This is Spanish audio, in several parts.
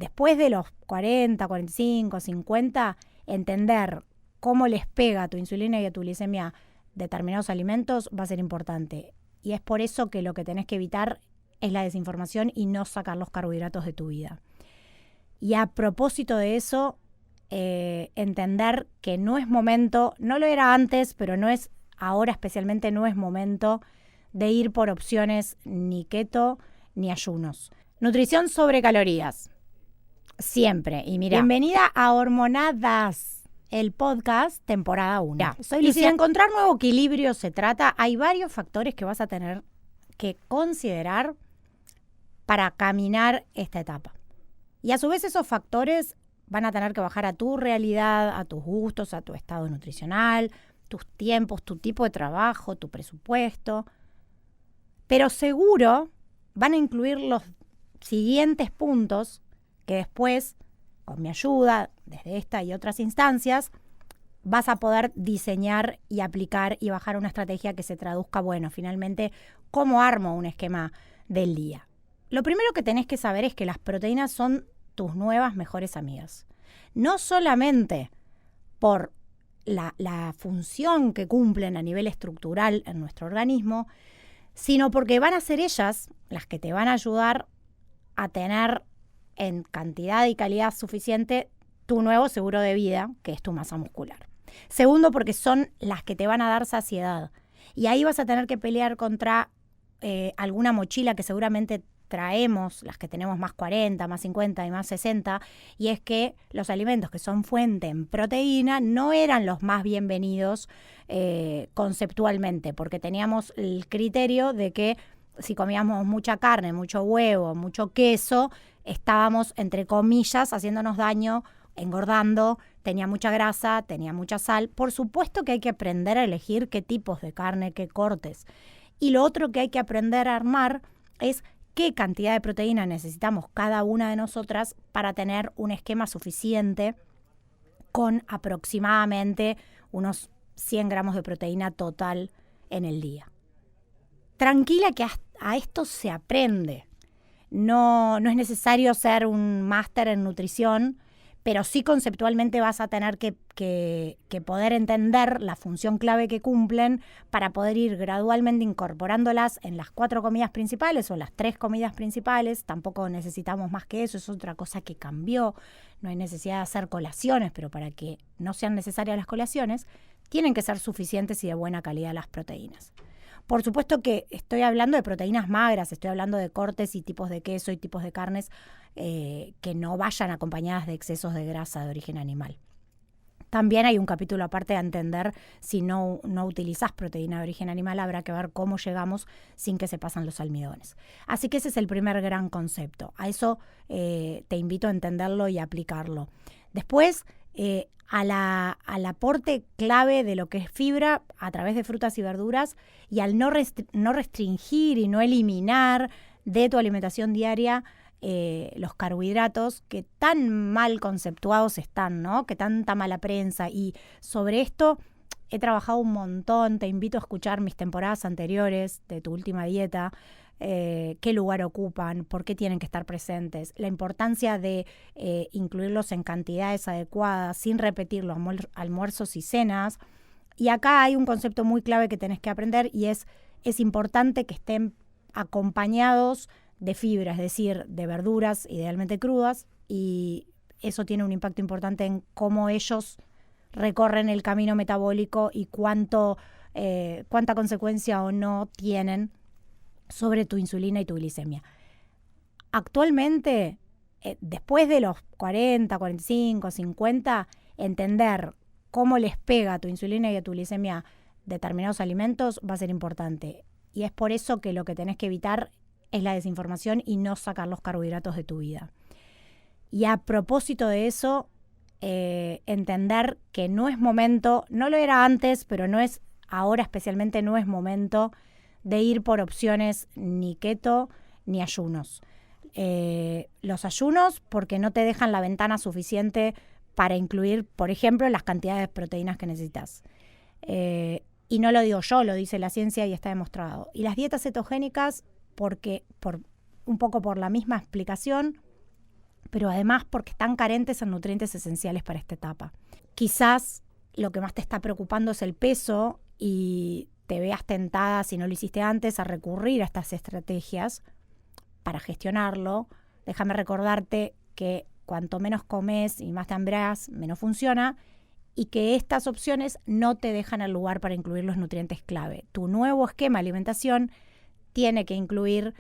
después de los 40, 45, 50, entender cómo les pega a tu insulina y a tu glicemia determinados alimentos va a ser importante. Y es por eso que lo que tenés que evitar es la desinformación y no sacar los carbohidratos de tu vida. Y a propósito de eso, entender que no es momento, no lo era antes, pero no es ahora, especialmente no es momento de ir por opciones ni keto ni ayunos. Nutrición sobre calorías. Siempre. Y mira, bienvenida a Hormonadas, el podcast temporada 1. Soy Luciana. Y si de encontrar nuevo equilibrio se trata, hay varios factores que vas a tener que considerar para caminar esta etapa. Y a su vez esos factores van a tener que bajar a tu realidad, a tus gustos, a tu estado nutricional, tus tiempos, tu tipo de trabajo, tu presupuesto. Pero seguro van a incluir los siguientes puntos que después, con mi ayuda, desde esta y otras instancias, vas a poder diseñar y aplicar y bajar una estrategia que se traduzca, finalmente, cómo armo un esquema del día. Lo primero que tenés que saber es que las proteínas son tus nuevas mejores amigas. No solamente por la función que cumplen a nivel estructural en nuestro organismo, sino porque van a ser ellas las que te van a ayudar a tener en cantidad y calidad suficiente tu nuevo seguro de vida, que es tu masa muscular. Segundo, porque son las que te van a dar saciedad. Y ahí vas a tener que pelear contra alguna mochila que seguramente traemos, las que tenemos más 40, más 50 y más 60, y es que los alimentos que son fuente en proteína no eran los más bienvenidos conceptualmente, porque teníamos el criterio de que si comíamos mucha carne, mucho huevo, mucho queso, estábamos, entre comillas, haciéndonos daño, engordando, tenía mucha grasa, tenía mucha sal. Por supuesto que hay que aprender a elegir qué tipos de carne, qué cortes. Y lo otro que hay que aprender a armar es qué cantidad de proteína necesitamos cada una de nosotras para tener un esquema suficiente con aproximadamente unos 100 gramos de proteína total en el día. Tranquila que a esto se aprende. No es necesario ser un máster en nutrición, pero sí conceptualmente vas a tener que poder entender la función clave que cumplen para poder ir gradualmente incorporándolas en las 4 comidas principales o las 3 comidas principales. Tampoco necesitamos más que eso, es otra cosa que cambió. No hay necesidad de hacer colaciones, pero para que no sean necesarias las colaciones, tienen que ser suficientes y de buena calidad las proteínas. Por supuesto que estoy hablando de proteínas magras, estoy hablando de cortes y tipos de queso y tipos de carnes que no vayan acompañadas de excesos de grasa de origen animal. También hay un capítulo aparte a entender si no utilizas proteína de origen animal, habrá que ver cómo llegamos sin que se pasan los almidones. Así que ese es el primer gran concepto. A eso te invito a entenderlo y aplicarlo. Después, al aporte clave de lo que es fibra a través de frutas y verduras y al no restringir y no eliminar de tu alimentación diaria los carbohidratos que tan mal conceptuados están, ¿no? Que tanta mala prensa. Y sobre esto he trabajado un montón. Te invito a escuchar mis temporadas anteriores de tu última dieta. Qué lugar ocupan, por qué tienen que estar presentes, la importancia de incluirlos en cantidades adecuadas, sin repetir los almuerzos y cenas. Y acá hay un concepto muy clave que tenés que aprender y es importante que estén acompañados de fibra, es decir, de verduras, idealmente crudas, y eso tiene un impacto importante en cómo ellos recorren el camino metabólico y cuánta consecuencia o no tienen sobre tu insulina y tu glicemia. Actualmente, después de los 40, 45, 50, entender cómo les pega a tu insulina y a tu glicemia determinados alimentos va a ser importante. Y es por eso que lo que tenés que evitar es la desinformación y no sacar los carbohidratos de tu vida. Y a propósito de eso, entender que no es momento, no lo era antes, pero no es ahora, especialmente no es momento de ir por opciones ni keto ni ayunos. Los ayunos porque no te dejan la ventana suficiente para incluir, por ejemplo, las cantidades de proteínas que necesitas. Y no lo digo yo, lo dice la ciencia y está demostrado. Y las dietas cetogénicas un poco por la misma explicación, pero además porque están carentes en nutrientes esenciales para esta etapa. Quizás lo que más te está preocupando es el peso y te veas tentada, si no lo hiciste antes, a recurrir a estas estrategias para gestionarlo. Déjame recordarte que cuanto menos comes y más te hambrás, menos funciona, y que estas opciones no te dejan el lugar para incluir los nutrientes clave. Tu nuevo esquema de alimentación tiene que incluir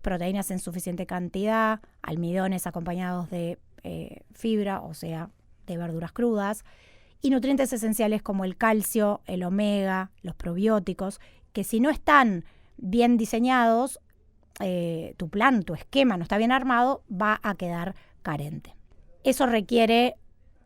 proteínas en suficiente cantidad, almidones acompañados de fibra, o sea, de verduras crudas, y nutrientes esenciales como el calcio, el omega, los probióticos, que si no están bien diseñados, tu plan, tu esquema no está bien armado, va a quedar carente. Eso requiere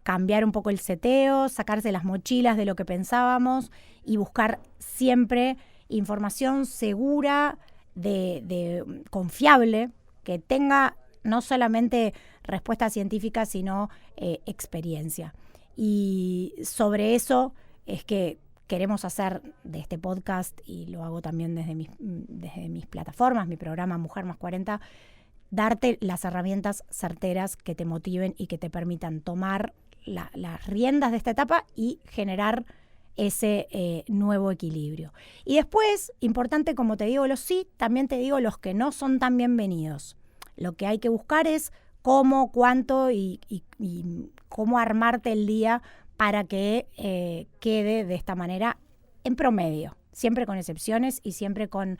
cambiar un poco el seteo, sacarse las mochilas de lo que pensábamos y buscar siempre información segura, de confiable, que tenga no solamente respuesta científica, sino experiencia. Y sobre eso es que queremos hacer de este podcast, y lo hago también desde mis plataformas, mi programa Mujer Más 40, darte las herramientas certeras que te motiven y que te permitan tomar las riendas de esta etapa y generar ese nuevo equilibrio. Y después, importante, como te digo los sí, también te digo los que no son tan bienvenidos. Lo que hay que buscar es cómo, cuánto y cómo armarte el día para que quede de esta manera en promedio, siempre con excepciones y siempre con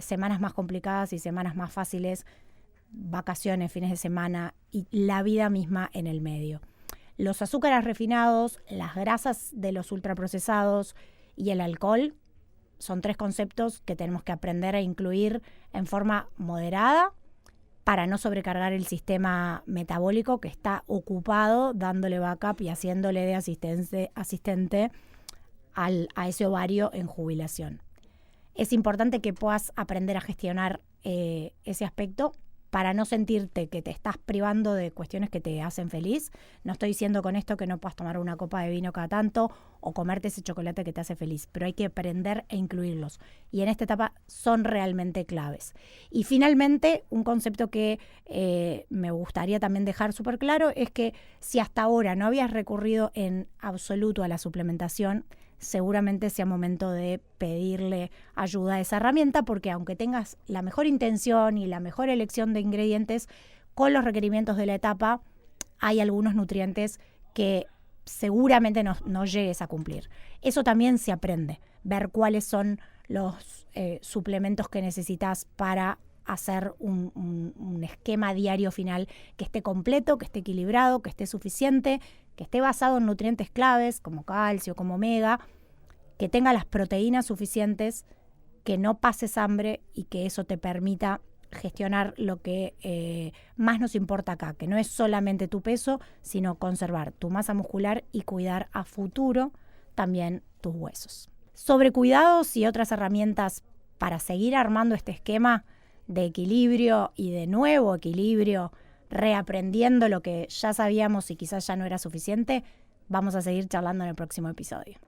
semanas más complicadas y semanas más fáciles, vacaciones, fines de semana y la vida misma en el medio. Los azúcares refinados, las grasas de los ultraprocesados y el alcohol son 3 conceptos que tenemos que aprender a incluir en forma moderada para no sobrecargar el sistema metabólico que está ocupado dándole backup y haciéndole de asistente a ese ovario en jubilación. Es importante que puedas aprender a gestionar ese aspecto para no sentirte que te estás privando de cuestiones que te hacen feliz. No estoy diciendo con esto que no puedas tomar una copa de vino cada tanto o comerte ese chocolate que te hace feliz, pero hay que aprender a incluirlos. Y en esta etapa son realmente claves. Y finalmente, un concepto que me gustaría también dejar súper claro es que si hasta ahora no habías recurrido en absoluto a la suplementación, seguramente sea momento de pedirle ayuda a esa herramienta, porque aunque tengas la mejor intención y la mejor elección de ingredientes, con los requerimientos de la etapa hay algunos nutrientes que seguramente no llegues a cumplir. Eso también se aprende, ver cuáles son los suplementos que necesitas para hacer un esquema diario final que esté completo, que esté equilibrado, que esté suficiente, que esté basado en nutrientes claves como calcio, como omega, que tenga las proteínas suficientes, que no pases hambre y que eso te permita gestionar lo que más nos importa acá, que no es solamente tu peso, sino conservar tu masa muscular y cuidar a futuro también tus huesos. Sobre cuidados y otras herramientas para seguir armando este esquema de equilibrio y de nuevo equilibrio, reaprendiendo lo que ya sabíamos y quizás ya no era suficiente, vamos a seguir charlando en el próximo episodio.